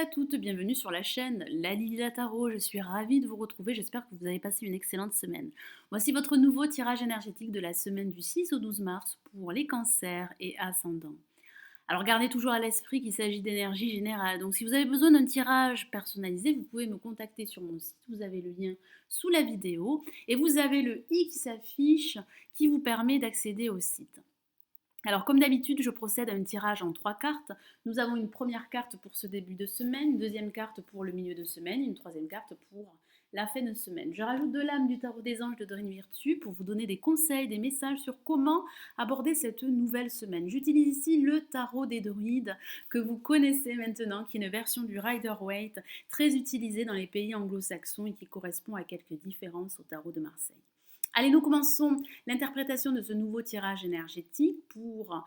à toutes, bienvenue sur la chaîne La Lila Tarot. Je suis ravie de vous retrouver, j'espère que vous avez passé une excellente semaine. Voici votre nouveau tirage énergétique de la semaine du 6 au 12 mars pour les cancers et ascendants. Alors gardez toujours à l'esprit qu'il s'agit d'énergie générale, donc si vous avez besoin d'un tirage personnalisé, vous pouvez me contacter sur mon site, vous avez le lien sous la vidéo et vous avez le i qui s'affiche qui vous permet d'accéder au site. Alors comme d'habitude, je procède à un tirage en 3 cartes. Nous avons une première carte pour ce début de semaine, une deuxième carte pour le milieu de semaine, une troisième carte pour la fin de semaine. Je rajoute de l'âme du tarot des anges de Dorine Virtue pour vous donner des conseils, des messages sur comment aborder cette nouvelle semaine. J'utilise ici le tarot des druides que vous connaissez maintenant, qui est une version du Rider-Waite très utilisée dans les pays anglo-saxons et qui correspond à quelques différences au tarot de Marseille. Allez, nous commençons l'interprétation de ce nouveau tirage énergétique pour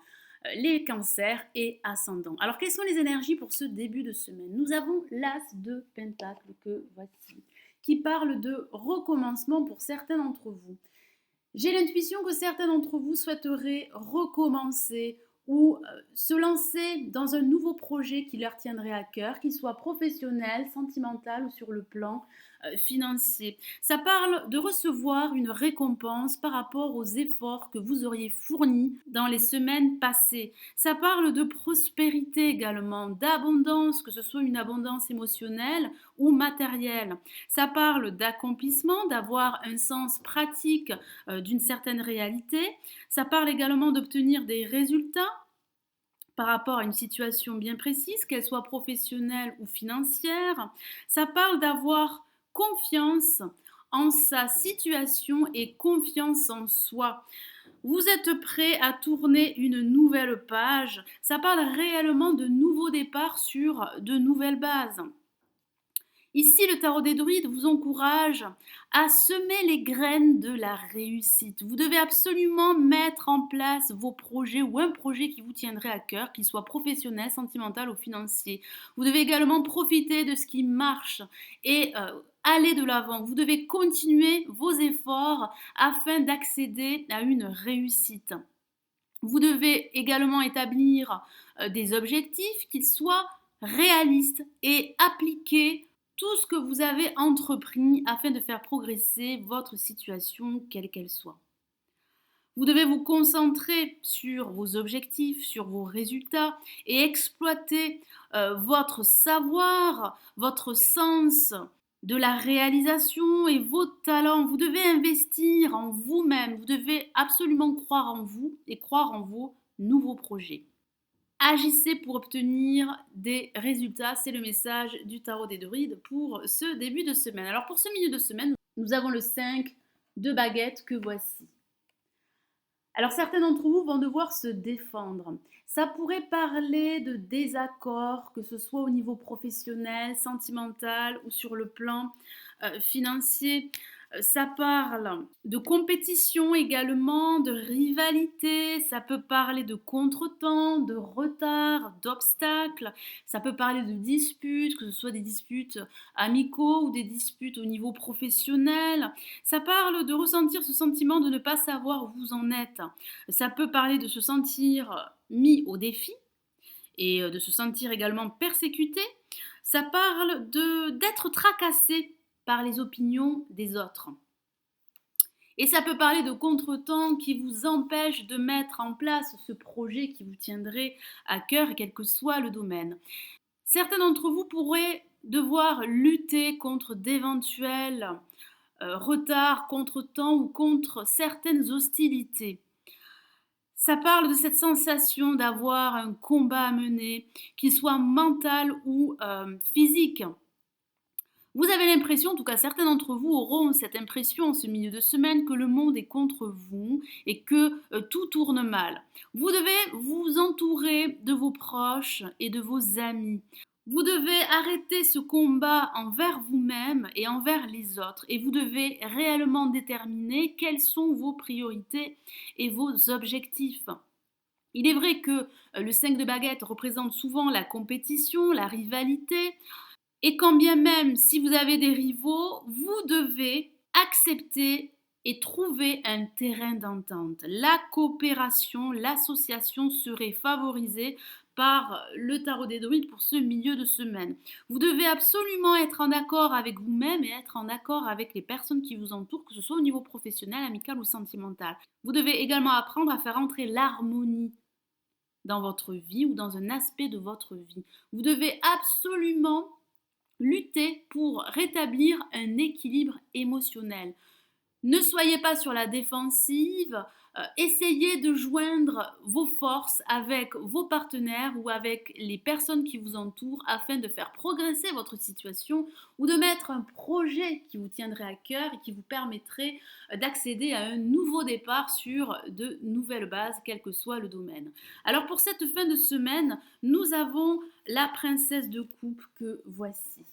les cancers et ascendants. Alors, quelles sont les énergies pour ce début de semaine? Nous avons l'As de Pentacle que voici, qui parle de recommencement pour certains d'entre vous. J'ai l'intuition que certains d'entre vous souhaiteraient recommencer ou se lancer dans un nouveau projet qui leur tiendrait à cœur, qu'il soit professionnel, sentimental ou sur le plan financier. Ça parle de recevoir une récompense par rapport aux efforts que vous auriez fournis dans les semaines passées. Ça parle de prospérité également, d'abondance, que ce soit une abondance émotionnelle ou matérielle. Ça parle d'accomplissement, d'avoir un sens pratique d'une certaine réalité. Ça parle également d'obtenir des résultats par rapport à une situation bien précise, qu'elle soit professionnelle ou financière. Ça parle d'avoir confiance en sa situation et confiance en soi. Vous êtes prêt à tourner une nouvelle page. Ça parle réellement de nouveaux départs sur de nouvelles bases. Ici, le tarot des druides vous encourage à semer les graines de la réussite. Vous devez absolument mettre en place vos projets ou un projet qui vous tiendrait à cœur, qu'il soit professionnel, sentimental ou financier. Vous devez également profiter de ce qui marche et aller de l'avant. Vous devez continuer vos efforts afin d'accéder à une réussite. Vous devez également établir des objectifs, qu'ils soient réalistes et appliqués tout ce que vous avez entrepris afin de faire progresser votre situation, quelle qu'elle soit. Vous devez vous concentrer sur vos objectifs, sur vos résultats et exploiter votre savoir, votre sens de la réalisation et vos talents. Vous devez investir en vous-même, vous devez absolument croire en vous et croire en vos nouveaux projets. Agissez pour obtenir des résultats, c'est le message du tarot des druides pour ce début de semaine. Alors pour ce milieu de semaine, nous avons le 5 de baguettes que voici. Alors certains d'entre vous vont devoir se défendre. Ça pourrait parler de désaccords, que ce soit au niveau professionnel, sentimental ou sur le plan financier. Ça parle de compétition également, de rivalité, ça peut parler de contretemps, de retard, d'obstacles, ça peut parler de disputes, que ce soit des disputes amicaux ou des disputes au niveau professionnel. Ça parle de ressentir ce sentiment de ne pas savoir où vous en êtes. Ça peut parler de se sentir mis au défi et de se sentir également persécuté. Ça parle d'être tracassé par les opinions des autres. Et ça peut parler de contretemps qui vous empêche de mettre en place ce projet qui vous tiendrait à cœur, quel que soit le domaine. Certains d'entre vous pourraient devoir lutter contre d'éventuels retards, contretemps ou contre certaines hostilités. Ça parle de cette sensation d'avoir un combat à mener, qu'il soit mental ou physique. Vous avez l'impression, en tout cas certains d'entre vous auront cette impression en ce milieu de semaine que le monde est contre vous et que tout tourne mal. Vous devez vous entourer de vos proches et de vos amis. Vous devez arrêter ce combat envers vous-même et envers les autres et vous devez réellement déterminer quelles sont vos priorités et vos objectifs. Il est vrai que le 5 de baguettes représente souvent la compétition, la rivalité. Et quand bien même, si vous avez des rivaux, vous devez accepter et trouver un terrain d'entente. La coopération, l'association serait favorisée par le tarot des druides pour ce milieu de semaine. Vous devez absolument être en accord avec vous-même et être en accord avec les personnes qui vous entourent, que ce soit au niveau professionnel, amical ou sentimental. Vous devez également apprendre à faire entrer l'harmonie dans votre vie ou dans un aspect de votre vie. Vous devez absolument lutter pour rétablir un équilibre émotionnel. Ne soyez pas sur la défensive, essayez de joindre vos forces avec vos partenaires ou avec les personnes qui vous entourent afin de faire progresser votre situation ou de mettre un projet qui vous tiendrait à cœur et qui vous permettrait d'accéder à un nouveau départ sur de nouvelles bases, quel que soit le domaine. Alors pour cette fin de semaine, nous avons la princesse de coupe que voici.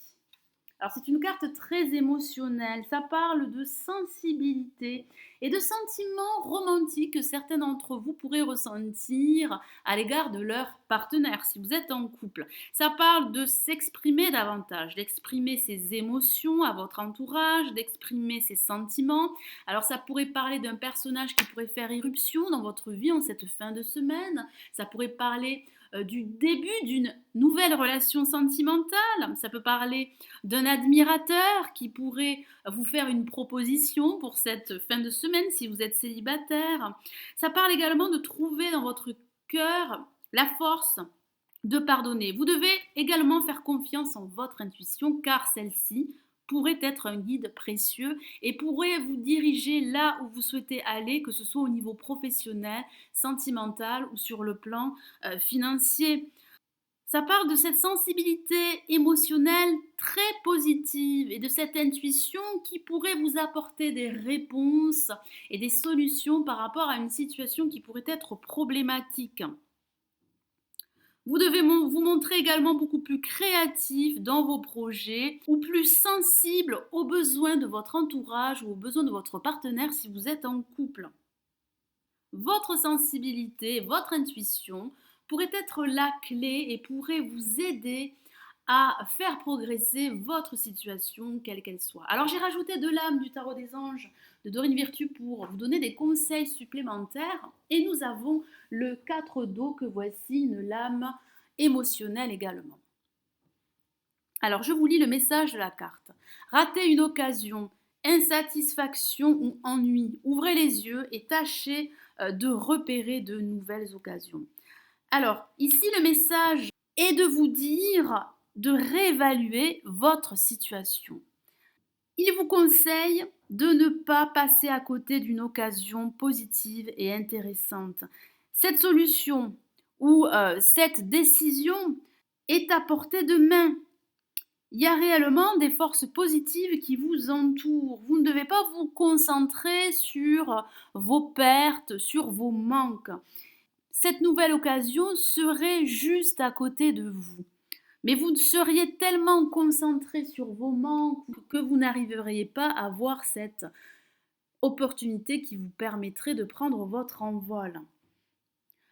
Alors c'est une carte très émotionnelle, ça parle de sensibilité et de sentiments romantiques que certains d'entre vous pourraient ressentir à l'égard de leur partenaire si vous êtes en couple. Ça parle de s'exprimer davantage, d'exprimer ses émotions à votre entourage, d'exprimer ses sentiments. Alors ça pourrait parler d'un personnage qui pourrait faire irruption dans votre vie en cette fin de semaine, ça pourrait parler du début d'une nouvelle relation sentimentale, ça peut parler d'un admirateur qui pourrait vous faire une proposition pour cette fin de semaine si vous êtes célibataire. Ça parle également de trouver dans votre cœur la force de pardonner. Vous devez également faire confiance en votre intuition car celle-ci pourrait être un guide précieux et pourrait vous diriger là où vous souhaitez aller, que ce soit au niveau professionnel, sentimental ou sur le plan financier. Ça part de cette sensibilité émotionnelle très positive et de cette intuition qui pourrait vous apporter des réponses et des solutions par rapport à une situation qui pourrait être problématique. Vous devez vous montrer également beaucoup plus créatif dans vos projets ou plus sensible aux besoins de votre entourage ou aux besoins de votre partenaire si vous êtes en couple. Votre sensibilité, votre intuition pourrait être la clé et pourrait vous aider à faire progresser votre situation, quelle qu'elle soit. Alors j'ai rajouté deux lames du tarot des anges de Dorine Virtue pour vous donner des conseils supplémentaires. Et nous avons le 4 d'eau que voici, une lame émotionnelle également. Alors je vous lis le message de la carte. Ratez une occasion, insatisfaction ou ennui. Ouvrez les yeux et tâchez de repérer de nouvelles occasions. Alors ici le message est de vous dire de réévaluer votre situation. Il vous conseille de ne pas passer à côté d'une occasion positive et intéressante. Cette solution ou cette décision est à portée de main. Il y a réellement des forces positives qui vous entourent. Vous ne devez pas vous concentrer sur vos pertes, sur vos manques. Cette nouvelle occasion serait juste à côté de vous. Mais vous seriez tellement concentré sur vos manques que vous n'arriveriez pas à voir cette opportunité qui vous permettrait de prendre votre envol.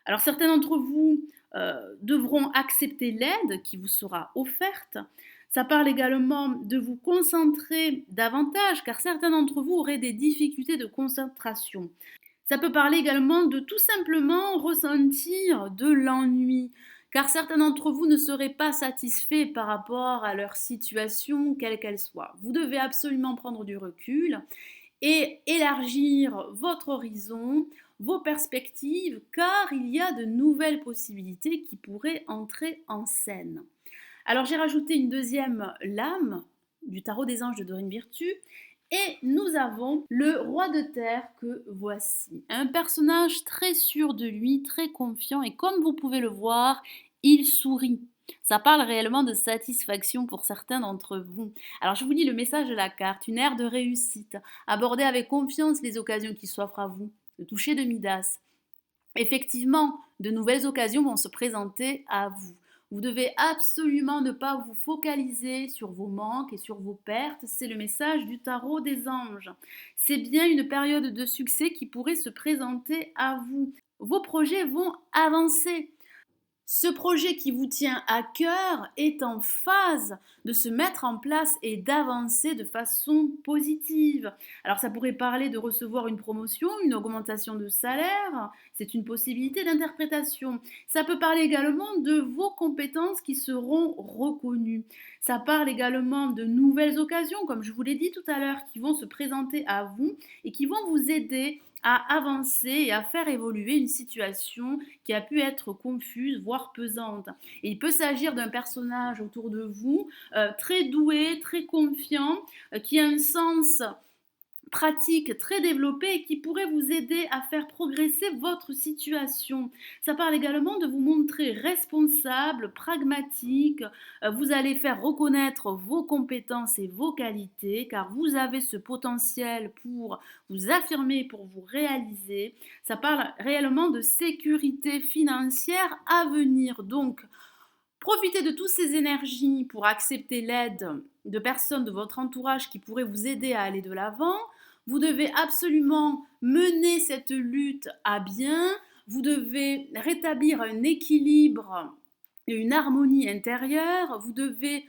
Alors certains d'entre vous devront accepter l'aide qui vous sera offerte. Ça parle également de vous concentrer davantage car certains d'entre vous auraient des difficultés de concentration. Ça peut parler également de tout simplement ressentir de l'ennui car certains d'entre vous ne seraient pas satisfaits par rapport à leur situation, quelle qu'elle soit. Vous devez absolument prendre du recul et élargir votre horizon, vos perspectives, car il y a de nouvelles possibilités qui pourraient entrer en scène. Alors j'ai rajouté une deuxième lame du tarot des anges de Dorine Virtue et nous avons le roi de terre que voici. Un personnage très sûr de lui, très confiant et comme vous pouvez le voir, il sourit. Ça parle réellement de satisfaction pour certains d'entre vous. Alors je vous lis le message de la carte, une ère de réussite. Abordez avec confiance les occasions qui s'offrent à vous. Le toucher de Midas. Effectivement, de nouvelles occasions vont se présenter à vous. Vous devez absolument ne pas vous focaliser sur vos manques et sur vos pertes. C'est le message du tarot des anges. C'est bien une période de succès qui pourrait se présenter à vous. Vos projets vont avancer. Ce projet qui vous tient à cœur est en phase de se mettre en place et d'avancer de façon positive. Alors ça pourrait parler de recevoir une promotion, une augmentation de salaire, c'est une possibilité d'interprétation. Ça peut parler également de vos compétences qui seront reconnues. Ça parle également de nouvelles occasions, comme je vous l'ai dit tout à l'heure, qui vont se présenter à vous et qui vont vous aider à avancer et à faire évoluer une situation qui a pu être confuse, voire pesante. Et il peut s'agir d'un personnage autour de vous très doué, très confiant, qui a un sens pratique très développée et qui pourrait vous aider à faire progresser votre situation. Ça parle également de vous montrer responsable, pragmatique. Vous allez faire reconnaître vos compétences et vos qualités car vous avez ce potentiel pour vous affirmer, pour vous réaliser. Ça parle réellement de sécurité financière à venir. Donc, profitez de toutes ces énergies pour accepter l'aide de personnes de votre entourage qui pourraient vous aider à aller de l'avant. Vous devez absolument mener cette lutte à bien. Vous devez rétablir un équilibre et une harmonie intérieure. Vous devez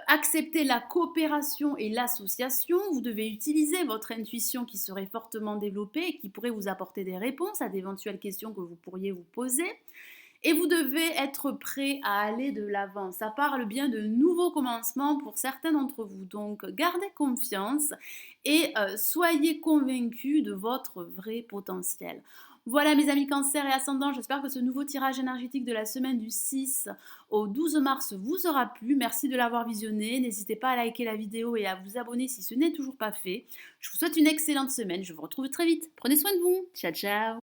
accepter la coopération et l'association. Vous devez utiliser votre intuition qui serait fortement développée et qui pourrait vous apporter des réponses à d'éventuelles questions que vous pourriez vous poser. Et vous devez être prêt à aller de l'avant. Ça parle bien de nouveaux commencements pour certains d'entre vous. Donc, gardez confiance et soyez convaincus de votre vrai potentiel. Voilà mes amis cancer et ascendant, j'espère que ce nouveau tirage énergétique de la semaine du 6 au 12 mars vous aura plu. Merci de l'avoir visionné. N'hésitez pas à liker la vidéo et à vous abonner si ce n'est toujours pas fait. Je vous souhaite une excellente semaine. Je vous retrouve très vite. Prenez soin de vous. Ciao, ciao.